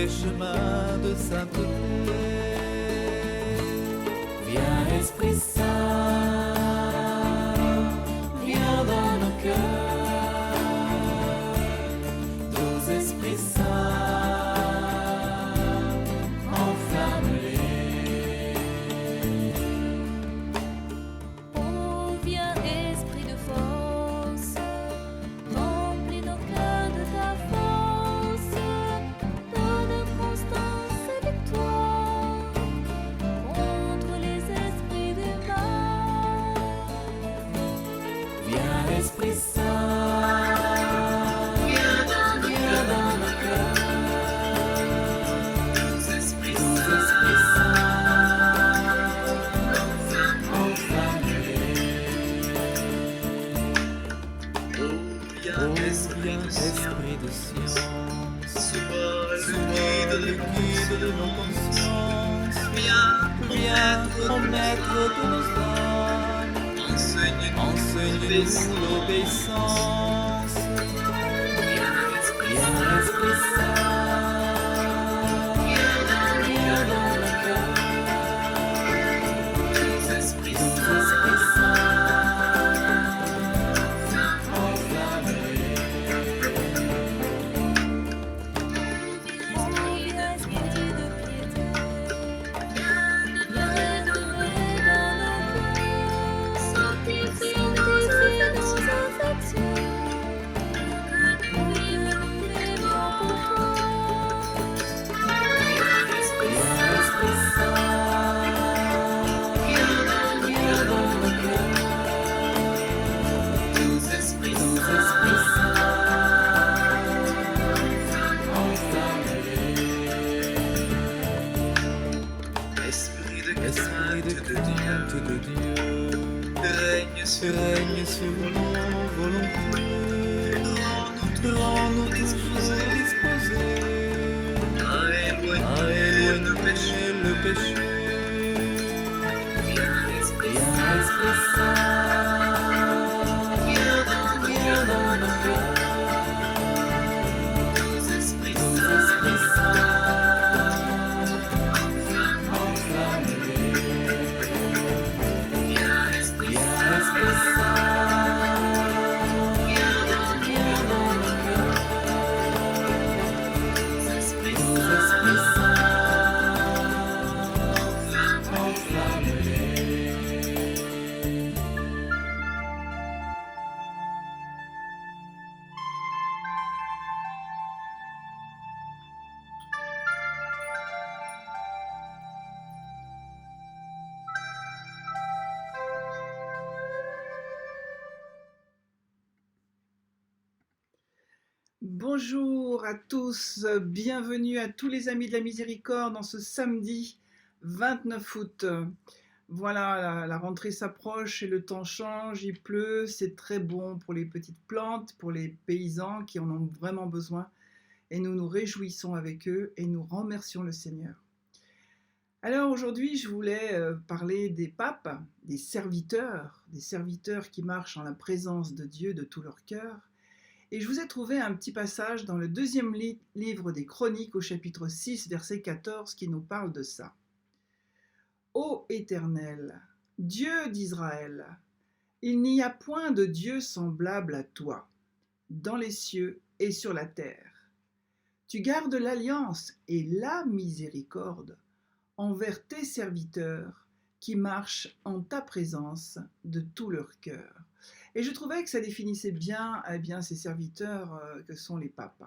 les chemins de sainteté. Viens Esprit Saint, viens dans nos cœurs, doux Esprit Saint, enflamme-les. Oh, viens Esprit de force, remplis nos cœurs de ta force, donne constance et victoire contre les esprits du mal. Viens Esprit Saint, viens dans nos cœurs, doux Esprit Saint, enflamme-les. Oh, viens, Esprit de science, sois le guide de nos consciences. Viens, ô maître de nos âmes, enseigne-nous l'obéissance. Viens Esprit Saint, viens dans nos cœurs, doux Esprit Saint, enflamme-les. Oh, viens Esprit de piété, viens demeurer dans nos cœurs, sanctifie nos affections, que nous vivons pour toi. Viens Esprit Saint, viens dans nos cœurs, doux Esprit Saint, enflamme-les. Esprit de Esprit de crainte de Dieu, règne sur règne sur nos volontés, rends-nous toujours disposés à à éloigner le péché. éloigner le péché. Viens, Esprit Viens Esprit Saint, viens dans nos cœurs, doux Esprit Saint, enflamme-les. Viens Esprit Saint, viens dans nos cœurs, doux Esprit Saint, enflamme-les. Bonjour à tous, bienvenue à tous les amis de la miséricorde en ce samedi 29 août. Voilà, la rentrée s'approche et le temps change, il pleut, c'est très bon pour les petites plantes, pour les paysans qui en ont vraiment besoin. Et nous nous réjouissons avec eux et nous remercions le Seigneur. Alors aujourd'hui, je voulais parler des papes, des serviteurs qui marchent en la présence de Dieu de tout leur cœur. Et je vous ai trouvé un petit passage dans le deuxième livre des Chroniques au chapitre 6, verset 14, qui nous parle de ça. Ô Éternel, Dieu d'Israël, il n'y a point de Dieu semblable à toi, dans les cieux et sur la terre. Tu gardes l'alliance et la miséricorde envers tes serviteurs qui marchent en ta présence de tout leur cœur. Et je trouvais que ça définissait bien, ces serviteurs que sont les papes.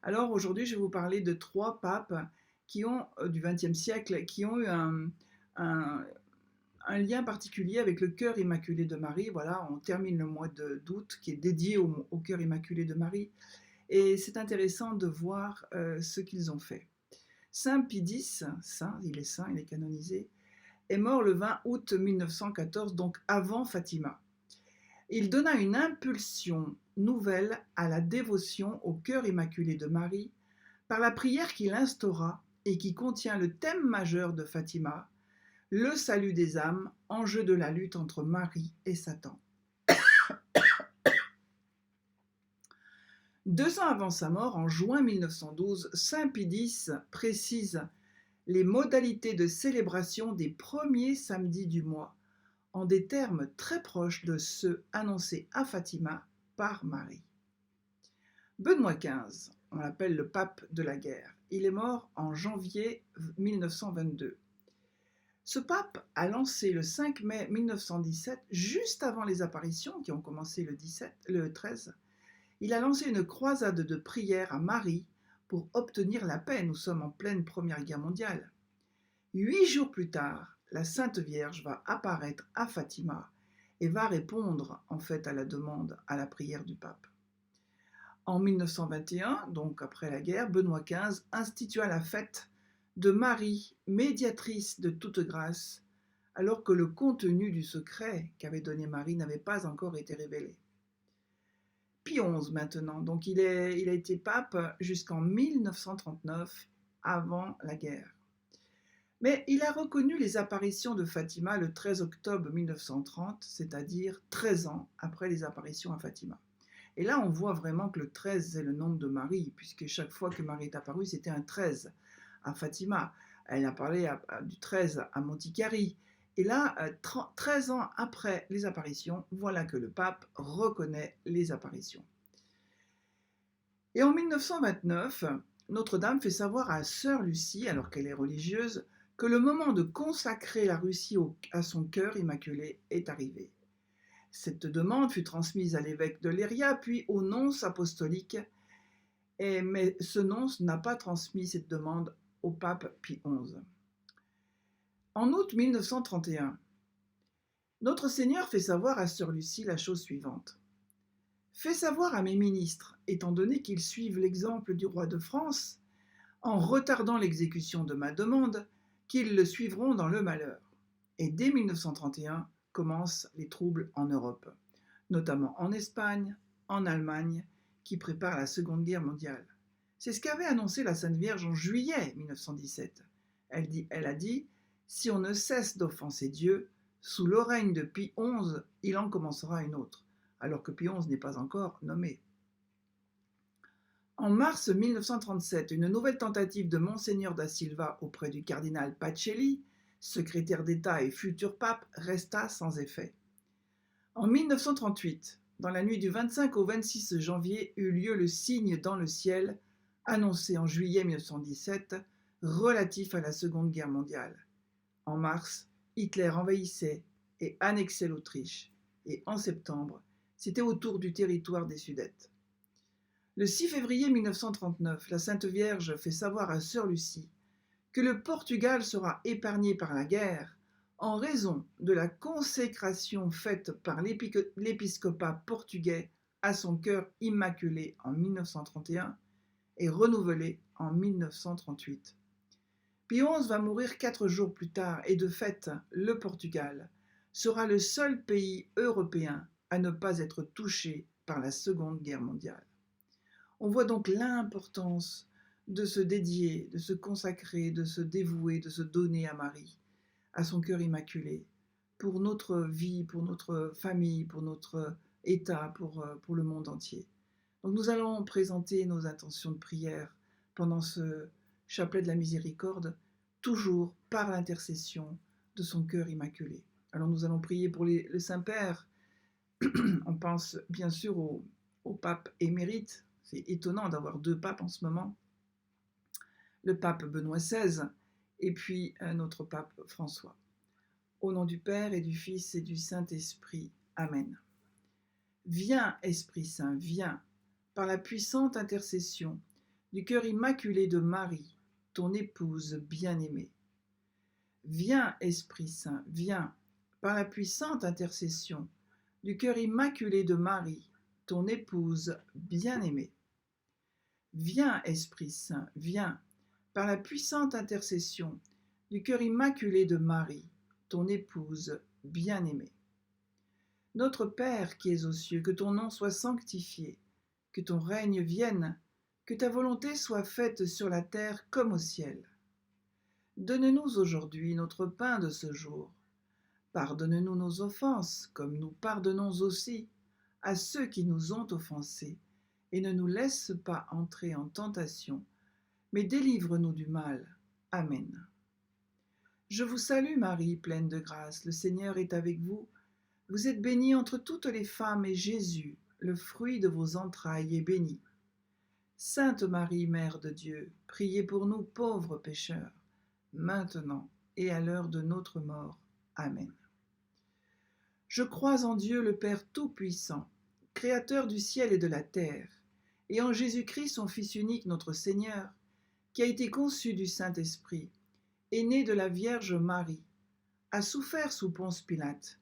Alors aujourd'hui, je vais vous parler de 3 papes qui ont, du XXe siècle, qui ont eu un lien particulier avec le cœur immaculé de Marie. Voilà, on termine le mois d'août qui est dédié au cœur immaculé de Marie. Et c'est intéressant de voir ce qu'ils ont fait. Saint Pie X, il est canonisé, est mort le 20 août 1914, donc avant Fatima. Il donna une impulsion nouvelle à la dévotion au cœur immaculé de Marie par la prière qu'il instaura et qui contient le thème majeur de Fatima, le salut des âmes, enjeu de la lutte entre Marie et Satan. 2 ans avant sa mort, en juin 1912, Saint Pie X précise les modalités de célébration des premiers samedis du mois, en des termes très proches de ceux annoncés à Fatima par Marie. Benoît XV, on l'appelle le pape de la guerre. Il est mort en janvier 1922. Ce pape a lancé le 5 mai 1917, juste avant les apparitions qui ont commencé le 13, il a lancé une croisade de prière à Marie pour obtenir la paix. Nous sommes en pleine Première Guerre mondiale. 8 jours plus tard, la Sainte Vierge va apparaître à Fatima et va répondre en fait à la demande, à la prière du pape. En 1921, donc après la guerre, Benoît XV institua la fête de Marie, médiatrice de toute grâce, alors que le contenu du secret qu'avait donné Marie n'avait pas encore été révélé. Pie XI maintenant, donc il a été pape jusqu'en 1939, avant la guerre. Mais il a reconnu les apparitions de Fatima le 13 octobre 1930, c'est-à-dire 13 ans après les apparitions à Fatima. Et là, on voit vraiment que le 13 est le nombre de Marie, puisque chaque fois que Marie est apparue, c'était un 13 à Fatima. Elle a parlé du 13 à Monticari. Et là, 13 ans après les apparitions, voilà que le pape reconnaît les apparitions. Et en 1929, Notre-Dame fait savoir à Sœur Lucie, alors qu'elle est religieuse, que le moment de consacrer la Russie à son cœur immaculé est arrivé. Cette demande fut transmise à l'évêque de Léria, puis au nonce apostolique, mais ce nonce n'a pas transmis cette demande au pape Pie XI. En août 1931, Notre Seigneur fait savoir à Sœur Lucie la chose suivante. Fais savoir à mes ministres, étant donné qu'ils suivent l'exemple du roi de France, en retardant l'exécution de ma demande, qu'ils le suivront dans le malheur. Et dès 1931 commencent les troubles en Europe, notamment en Espagne, en Allemagne, qui préparent la Seconde Guerre mondiale. C'est ce qu'avait annoncé la Sainte Vierge en juillet 1917. Elle a dit « Si on ne cesse d'offenser Dieu, sous le règne de Pie XI, il en commencera une autre », alors que Pie XI n'est pas encore nommé. En mars 1937, une nouvelle tentative de Monseigneur da Silva auprès du cardinal Pacelli, secrétaire d'État et futur pape, resta sans effet. En 1938, dans la nuit du 25 au 26 janvier, eut lieu le signe dans le ciel, annoncé en juillet 1917, relatif à la Seconde Guerre mondiale. En mars, Hitler envahissait et annexait l'Autriche, et en septembre, c'était au tour du territoire des Sudètes. Le 6 février 1939, la Sainte Vierge fait savoir à Sœur Lucie que le Portugal sera épargné par la guerre en raison de la consécration faite par l'épiscopat portugais à son cœur immaculé en 1931 et renouvelée en 1938. Pie XI va mourir 4 jours plus tard et de fait, le Portugal sera le seul pays européen à ne pas être touché par la Seconde Guerre mondiale. On voit donc l'importance de se dédier, de se consacrer, de se dévouer, de se donner à Marie, à son cœur immaculé, pour notre vie, pour notre famille, pour notre État, pour le monde entier. Donc nous allons présenter nos intentions de prière pendant ce chapelet de la miséricorde, toujours par l'intercession de son cœur immaculé. Alors nous allons prier pour le Saint-Père. On pense bien sûr au pape émérite. C'est étonnant d'avoir 2 papes en ce moment. Le pape Benoît XVI et puis notre pape François. Au nom du Père et du Fils et du Saint-Esprit. Amen. Viens, Esprit Saint, viens, par la puissante intercession du cœur immaculé de Marie, ton épouse bien-aimée. Viens, Esprit Saint, viens, par la puissante intercession du cœur immaculé de Marie, ton épouse bien-aimée. Viens, Esprit Saint, viens, par la puissante intercession du cœur immaculé de Marie, ton épouse bien-aimée. Notre Père qui es aux cieux, que ton nom soit sanctifié, que ton règne vienne, que ta volonté soit faite sur la terre comme au ciel. Donne-nous aujourd'hui notre pain de ce jour. Pardonne-nous nos offenses, comme nous pardonnons aussi à ceux qui nous ont offensés, et ne nous laisse pas entrer en tentation, mais délivre-nous du mal. Amen. Je vous salue Marie, pleine de grâce, le Seigneur est avec vous. Vous êtes bénie entre toutes les femmes, et Jésus, le fruit de vos entrailles, est béni. Sainte Marie, Mère de Dieu, priez pour nous pauvres pécheurs, maintenant et à l'heure de notre mort. Amen. Je crois en Dieu le Père Tout-Puissant, Créateur du ciel et de la terre, et en Jésus-Christ, son Fils unique, notre Seigneur, qui a été conçu du Saint-Esprit, est né de la Vierge Marie, a souffert sous Ponce Pilate,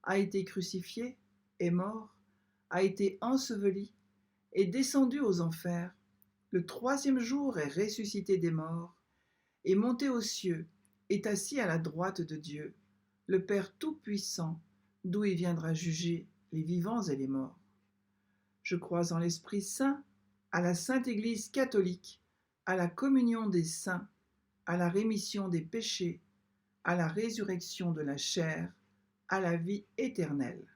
a été crucifié, est mort, a été enseveli, est descendu aux enfers, le troisième jour est ressuscité des morts, est monté aux cieux, est assis à la droite de Dieu, le Père Tout-Puissant, d'où il viendra juger les vivants et les morts. Je crois en l'Esprit Saint, à la Sainte Église catholique, à la communion des saints, à la rémission des péchés, à la résurrection de la chair, à la vie éternelle.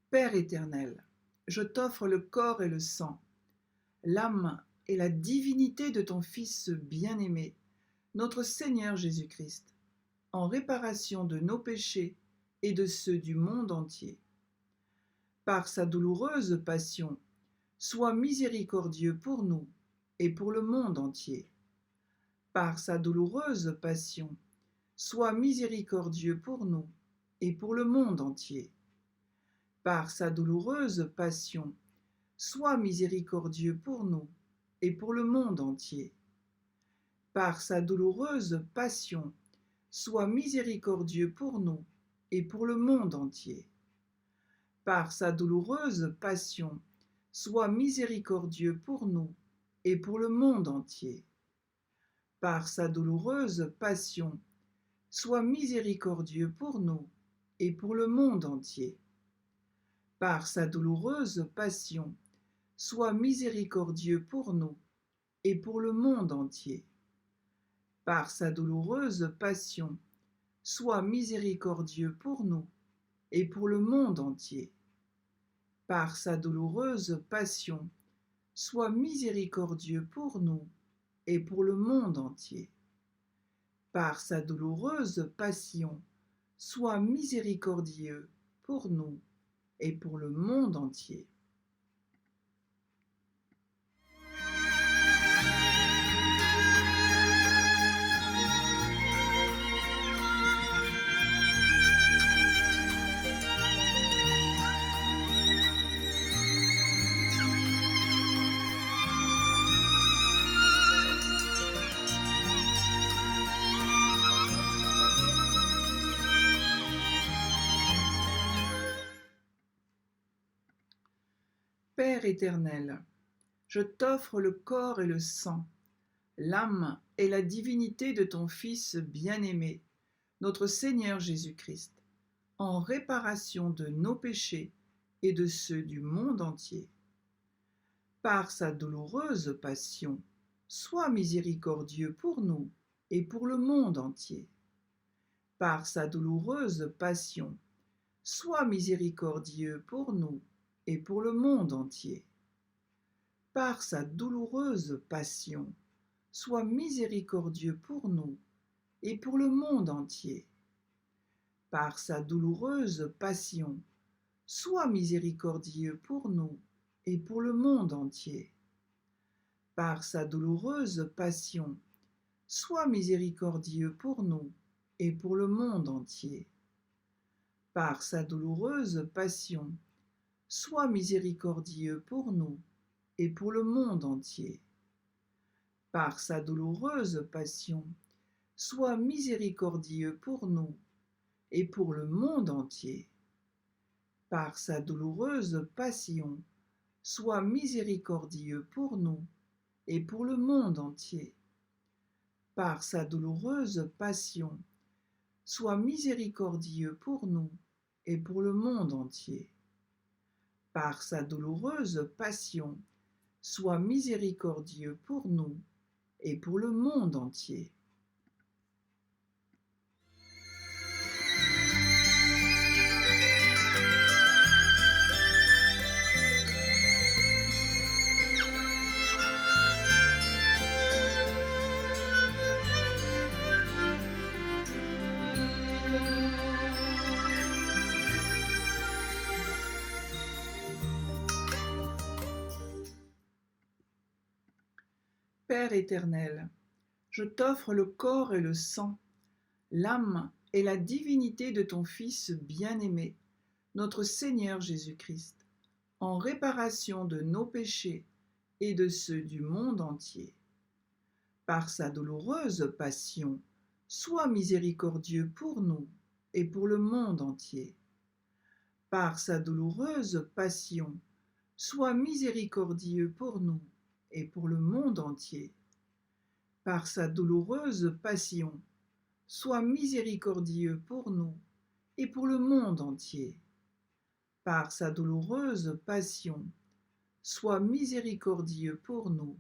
Père éternel, je t'offre le corps et le sang, l'âme et la divinité de ton Fils bien-aimé, notre Seigneur Jésus-Christ, en réparation de nos péchés et de ceux du monde entier. Par sa douloureuse passion, sois miséricordieux pour nous et pour le monde entier. Par sa douloureuse passion, sois miséricordieux pour nous et pour le monde entier. Par sa douloureuse passion, sois miséricordieux pour nous et pour le monde entier. Par sa douloureuse passion, sois miséricordieux pour nous et pour le monde entier. Par sa douloureuse passion, sois miséricordieux pour nous et pour le monde entier. Par sa douloureuse passion, sois miséricordieux pour nous et pour le monde entier. Par sa douloureuse passion, sois miséricordieux pour nous et pour le monde entier. Par sa douloureuse passion, sois miséricordieux pour nous et pour le monde entier. Par sa douloureuse passion, sois miséricordieux pour nous et pour le monde entier. Par sa douloureuse passion, sois miséricordieux pour nous et pour le monde entier. Père éternel, je t'offre le corps et le sang, l'âme et la divinité de ton Fils bien-aimé, notre Seigneur Jésus-Christ, en réparation de nos péchés et de ceux du monde entier. Par sa douloureuse passion, sois miséricordieux pour nous et pour le monde entier. Par sa douloureuse passion, sois miséricordieux pour nous et pour le monde entier. Par sa douloureuse passion, sois miséricordieux pour nous et pour le monde entier. Par sa douloureuse passion, sois miséricordieux pour nous et pour le monde entier. Par sa douloureuse passion, sois miséricordieux pour nous et pour le monde entier. Par sa douloureuse passion, sois miséricordieux pour nous et pour le monde entier. Par sa douloureuse passion, sois miséricordieux pour nous et pour le monde entier. Par sa douloureuse passion, sois miséricordieux pour nous et pour le monde entier. Par sa douloureuse passion, sois miséricordieux pour nous et pour le monde entier. Par sa douloureuse passion, sois miséricordieux pour nous et pour le monde entier. Père éternel, je t'offre le corps et le sang, l'âme et la divinité de ton Fils bien-aimé, notre Seigneur Jésus-Christ, en réparation de nos péchés et de ceux du monde entier. Par sa douloureuse passion, sois miséricordieux pour nous et pour le monde entier. Par sa douloureuse passion, sois miséricordieux pour nous et pour le monde entier. Par sa douloureuse passion, sois miséricordieux pour nous et pour le monde entier. Par sa douloureuse passion, sois miséricordieux pour nous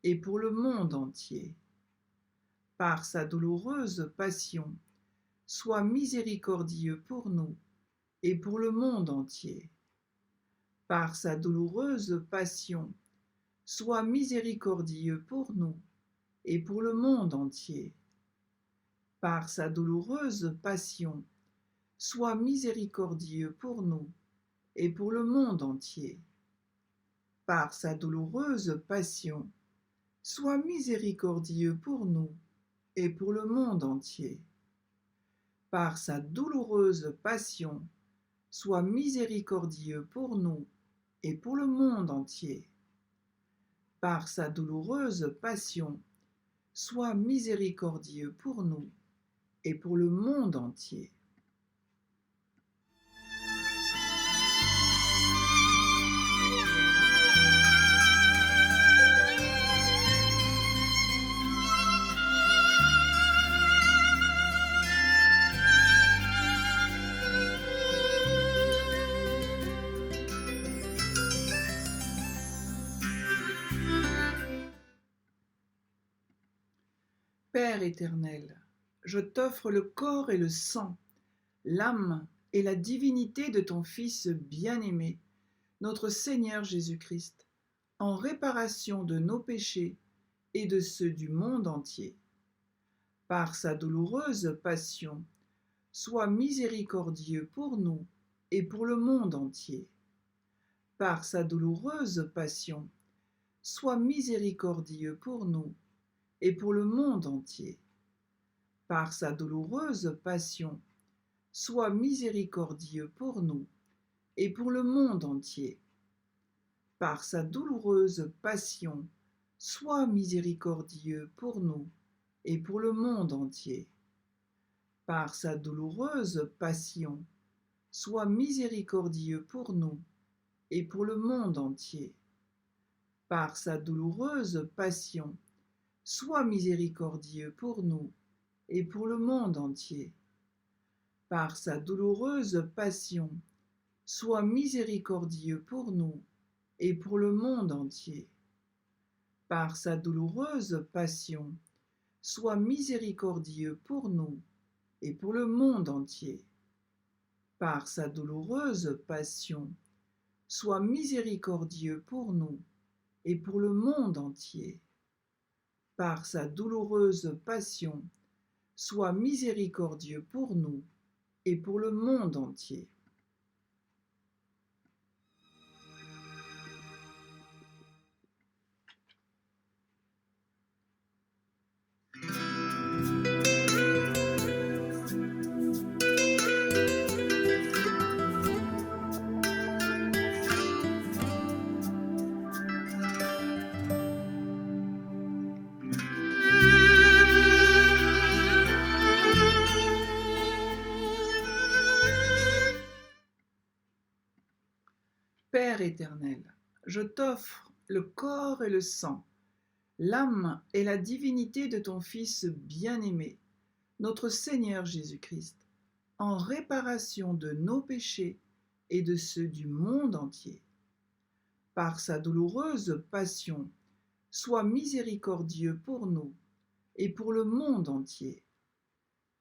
et pour le monde entier. Par sa douloureuse passion, sois miséricordieux pour nous et pour le monde entier. Par sa douloureuse passion, sois miséricordieux pour nous et pour le monde entier. Par sa douloureuse passion, sois miséricordieux pour nous et pour le monde entier. Par sa douloureuse passion, sois miséricordieux pour nous et pour le monde entier. Par sa douloureuse passion, sois miséricordieux pour nous et pour le monde entier. Par sa douloureuse passion, sois miséricordieux pour nous et pour le monde entier. Père éternel, je t'offre le corps et le sang, l'âme et la divinité de ton Fils bien-aimé, notre Seigneur Jésus-Christ, en réparation de nos péchés et de ceux du monde entier. Par sa douloureuse passion, sois miséricordieux pour nous et pour le monde entier. Par sa douloureuse passion, sois miséricordieux pour nous et pour le monde entier. Par sa douloureuse passion, sois miséricordieux pour nous et pour le monde entier. Par sa douloureuse passion, sois miséricordieux pour nous et pour le monde entier. Par sa douloureuse passion, sois miséricordieux pour nous et pour le monde entier. Par sa douloureuse passion, sois miséricordieux pour nous et pour le monde entier. Par sa douloureuse passion, sois miséricordieux pour nous et pour le monde entier. Par sa douloureuse passion, sois miséricordieux pour nous et pour le monde entier. Par sa douloureuse passion, sois miséricordieux pour nous et pour le monde entier. Par sa douloureuse passion, sois miséricordieux pour nous et pour le monde entier. Père éternel, je t'offre le corps et le sang, l'âme et la divinité de ton Fils bien-aimé, notre Seigneur Jésus-Christ, en réparation de nos péchés et de ceux du monde entier. Par sa douloureuse passion, sois miséricordieux pour nous et pour le monde entier.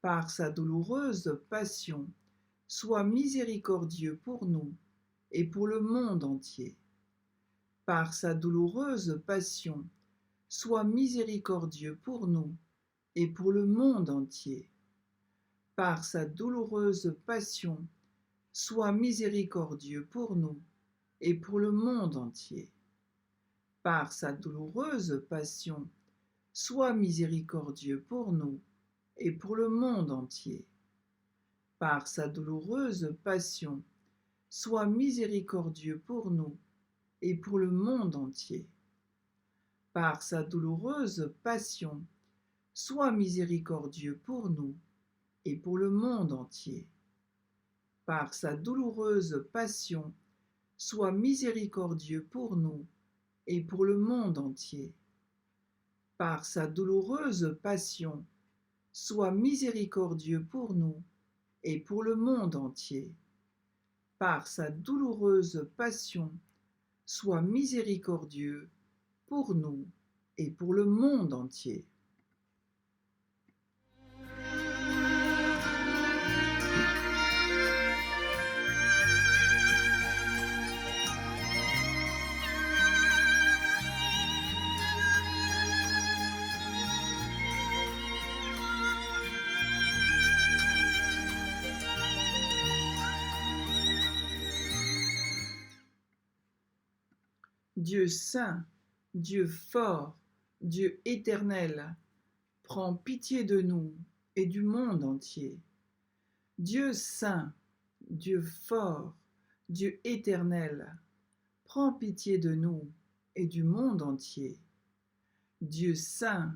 Par sa douloureuse passion, sois miséricordieux pour nous et pour le monde entier. Par sa douloureuse passion, sois miséricordieux pour nous et pour le monde entier. Par sa douloureuse passion, sois miséricordieux pour nous et pour le monde entier. par sa douloureuse passion, sois miséricordieux pour nous et pour le monde entier. Par sa douloureuse passion, sois miséricordieux pour nous et pour le monde entier. Par sa douloureuse passion, sois miséricordieux pour nous et pour le monde entier. Par sa douloureuse passion, sois miséricordieux pour nous et pour le monde entier. Par sa douloureuse passion, sois miséricordieux pour nous et pour le monde entier. Par sa douloureuse passion, sois miséricordieux pour nous et pour le monde entier. Dieu saint, Dieu fort, Dieu éternel, prends pitié de nous et du monde entier. Dieu saint, Dieu fort, Dieu éternel, prends pitié de nous et du monde entier. Dieu saint,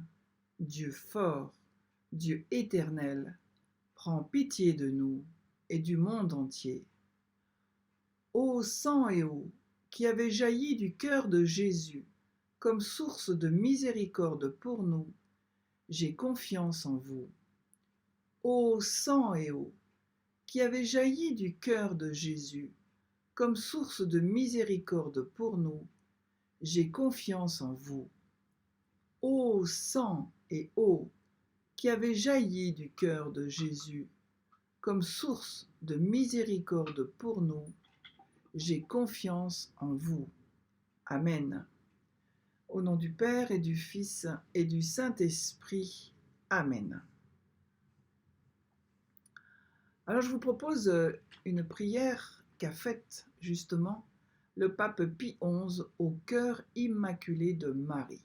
Dieu fort, Dieu éternel, prends pitié de nous et du monde entier. Ô sang et eau, qui avait jailli du cœur de Jésus comme source de miséricorde pour nous, j'ai confiance en vous. Ô sang et eau, qui avait jailli du cœur de Jésus comme source de miséricorde pour nous, j'ai confiance en vous. Ô sang et eau, qui avait jailli du cœur de Jésus comme source de miséricorde pour nous, j'ai confiance en vous. Amen. Au nom du Père et du Fils et du Saint-Esprit. Amen. Alors je vous propose une prière qu'a faite justement le pape Pie XI au cœur immaculé de Marie.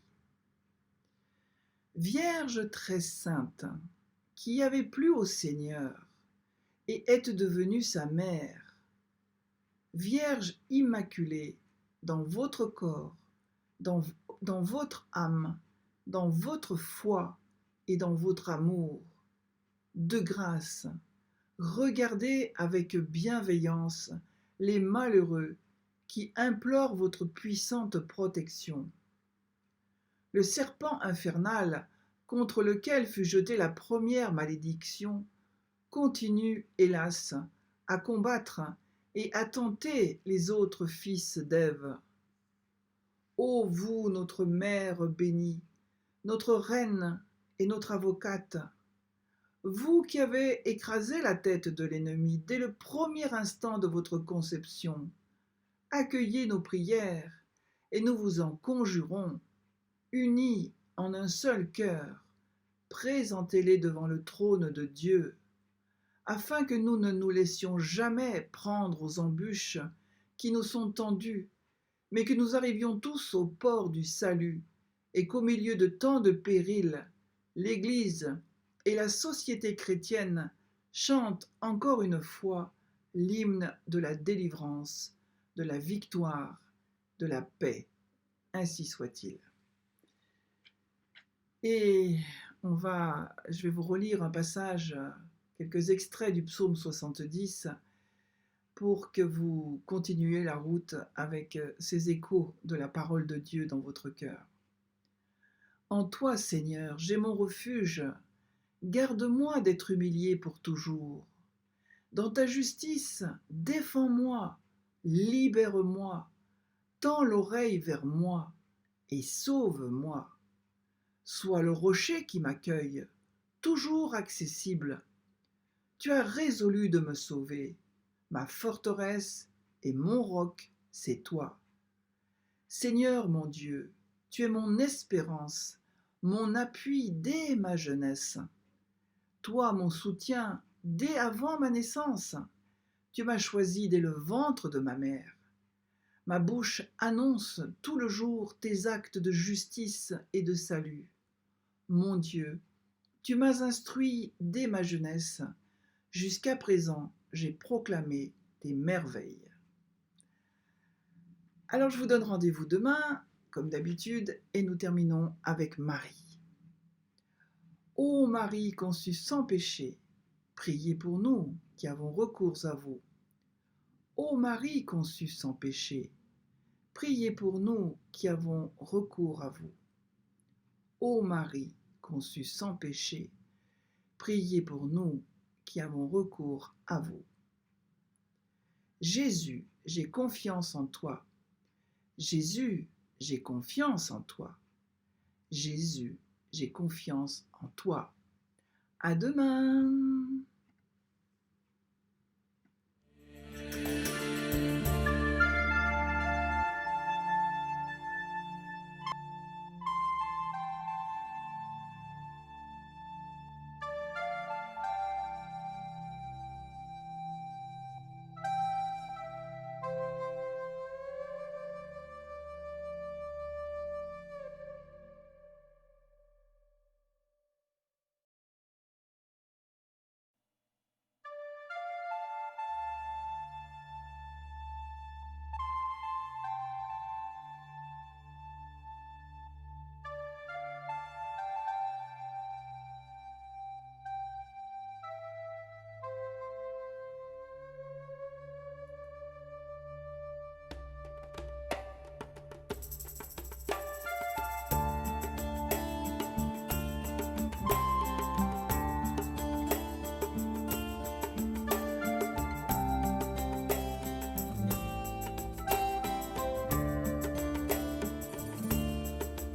Vierge très sainte, qui avez plu au Seigneur et êtes devenue sa mère, Vierge immaculée, dans votre corps, dans votre âme, dans votre foi et dans votre amour, de grâce, regardez avec bienveillance les malheureux qui implorent votre puissante protection. Le serpent infernal contre lequel fut jetée la première malédiction continue, hélas, à combattre et à tenter les autres fils d'Ève. Ô vous, notre Mère bénie, notre Reine et notre avocate, vous qui avez écrasé la tête de l'ennemi dès le premier instant de votre conception, accueillez nos prières et nous vous en conjurons, unis en un seul cœur, présentez-les devant le trône de Dieu, afin que nous ne nous laissions jamais prendre aux embûches qui nous sont tendues, mais que nous arrivions tous au port du salut, et qu'au milieu de tant de périls, l'Église et la société chrétienne chantent encore une fois l'hymne de la délivrance, de la victoire, de la paix. Ainsi soit-il. Et je vais vous relire un passage, quelques extraits du psaume 70 pour que vous continuiez la route avec ces échos de la parole de Dieu dans votre cœur. En toi, Seigneur, j'ai mon refuge. Garde-moi d'être humilié pour toujours. Dans ta justice, défends-moi, libère-moi, tends l'oreille vers moi et sauve-moi. Sois le rocher qui m'accueille, toujours accessible. Tu as résolu de me sauver. Ma forteresse et mon roc, c'est toi. Seigneur mon Dieu, tu es mon espérance, mon appui dès ma jeunesse. Toi, mon soutien, dès avant ma naissance. Tu m'as choisi dès le ventre de ma mère. Ma bouche annonce tout le jour tes actes de justice et de salut. Mon Dieu, tu m'as instruit dès ma jeunesse. Jusqu'à présent, j'ai proclamé tes merveilles. Alors je vous donne rendez-vous demain, comme d'habitude, et nous terminons avec Marie. Ô Marie conçue sans péché, priez pour nous qui avons recours à vous. Ô Marie conçue sans péché, priez pour nous qui avons recours à vous. Ô Marie conçue sans péché, priez pour nous qui avons recours à vous. Jésus, j'ai confiance en toi. Jésus, j'ai confiance en toi. Jésus, j'ai confiance en toi. À demain!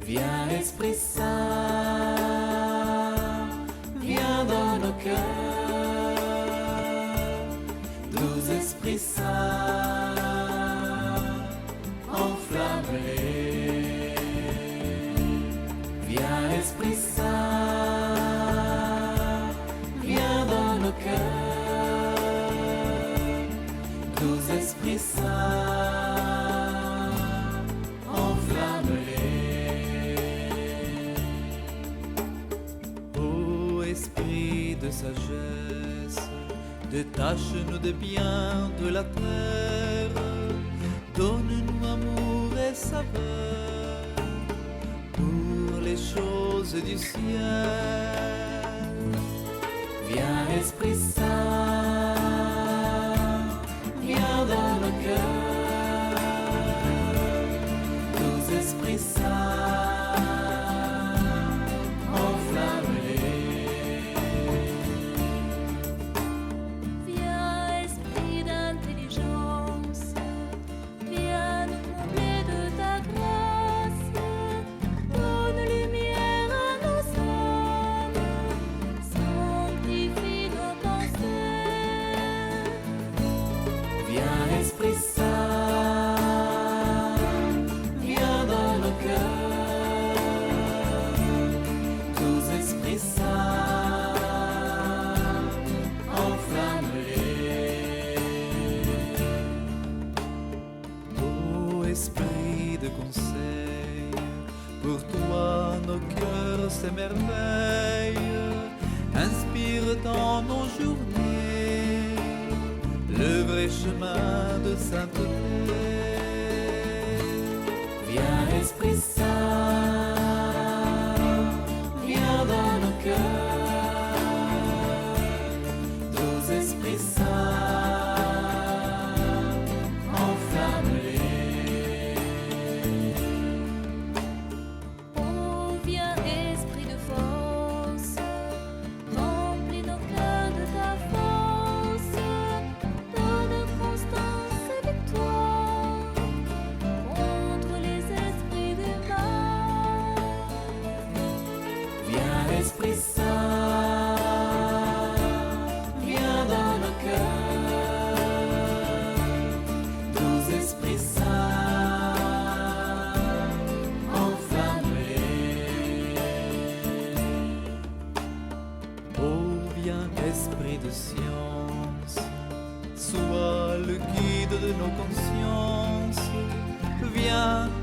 Viens Esprit Saint, viens dans nos cœurs, doux Esprit Saint, enflamme-les. Viens Esprit Saint, viens dans nos cœurs, doux Esprit Saint, enflamme-les. Esprit de sagesse, détache-nous des biens de la terre, donne-nous amour et saveur pour les choses du ciel. Viens Esprit Saint, viens dans nos cœurs, doux Esprit Saint, enflamme-les. Esprit Saint, viens dans nos cœurs, doux Esprit Saint, enflamme-les. Ô Esprit de conseil, pour toi nos cœurs s'émerveillent, inspire dans nos journées le vrai chemin de sainteté. Viens Esprit Saint, viens dans nos cœurs, doux Esprit Saint, enflamme-les. Oh, viens Esprit de force, remplis nos cœurs de ta force. Constance et victoire,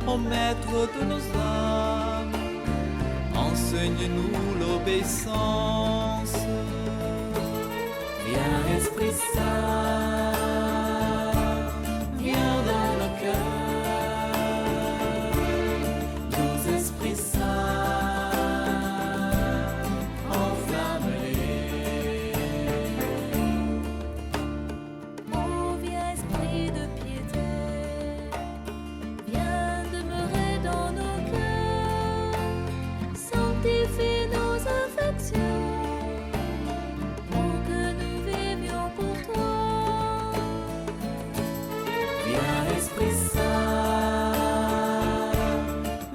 ô maître de nos âmes, enseigne-nous l'obéissance. Viens Esprit Saint, viens dans nos cœurs, doux Esprit Saint, enflamme-les. Oh, viens esprit de piété, viens demeurer dans nos cœurs, sanctifie nos affections, pour que nous vivions pour toi. Viens Esprit Saint,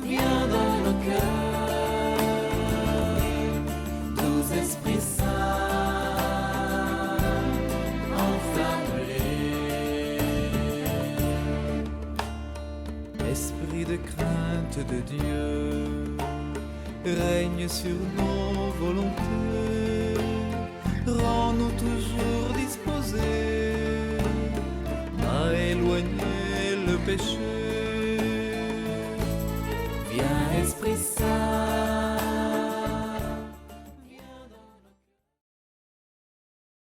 viens dans nos cœurs, doux Esprit Saint, enflamme-les. Esprit de crainte de Dieu, règne sur nos volontés, rends-nous toujours disposés à éloigner le péché. Viens Esprit Saint,